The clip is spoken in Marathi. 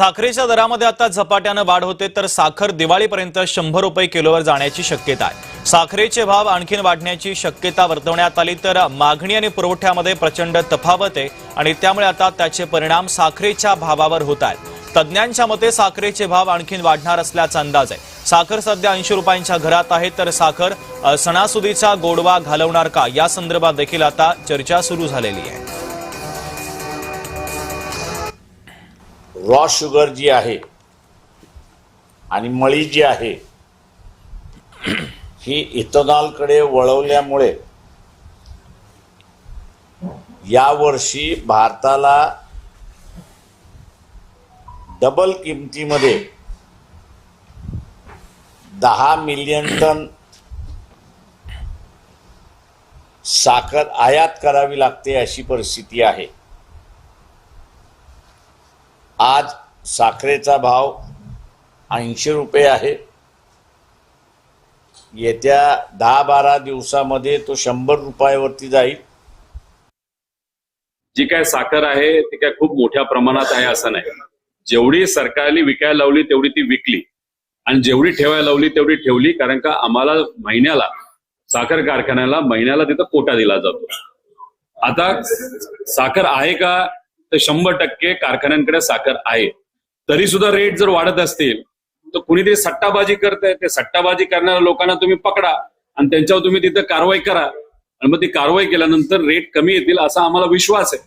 साखरेच्या दरामध्ये आता झपाट्याने वाढ होते तर साखर दिवाळीपर्यंत 100 रुपये किलोवर जाण्याची शक्यता आहे। साखरेचे भाव आणखीन वाढण्याची शक्यता वर्तवण्यात आली तर मागणी आणि पुरवठ्यामध्ये प्रचंड तफावत आहे आणि त्यामुळे आता त्याचे परिणाम साखरेच्या भावावर होत आहेत। तज्ञांच्या मते साखरेचे भाव आणखीन वाढणार असल्याचा अंदाज आहे। साखर सध्या 80 रुपयांच्या घरात आहे तर साखर सणासुदीचा गोडवा घालवणार का या संदर्भात देखील आता चर्चा सुरू झालेली आहे। रॉ शुगर जी आहे आणि मळी जी आहे ही इथेनॉलकडे वळवल्यामुळे यावर्षी भारताला डबल किमतीमध्ये 10 मिलियन टन साखर आयात करावी लागते अशी परिस्थिती आहे। आज साखरेचा भाव 80 रुपये आहे। येत्या 10-12 दिवसामध्ये तो 100 रुपयावरती जाईल। जी काय साखर आहे ती काय खूप मोठ्या प्रमाणात आहे असं नाही। जेवढी सरकारने विकायला लावली तेवढी ती विकली आणि जेवढी ठेवायला लावली तेवढी ठेवली, कारण का आम्हाला महिन्याला साखर कारखान्याला महिन्याला तिथं कोटा दिला जातो। आता साखर आहे का तर 100% कारखान्यांकडे साखर आहे, तरी सुद्धा रेट जर वाढत असतील तर कुणी ते सट्टाबाजी करतंय। ते सट्टाबाजी करणाऱ्या लोकांना तुम्ही पकडा आणि त्यांच्यावर तुम्ही तिथं कारवाई करा आणि मग ती कारवाई केल्यानंतर रेट कमी येतील असा आम्हाला विश्वास आहे।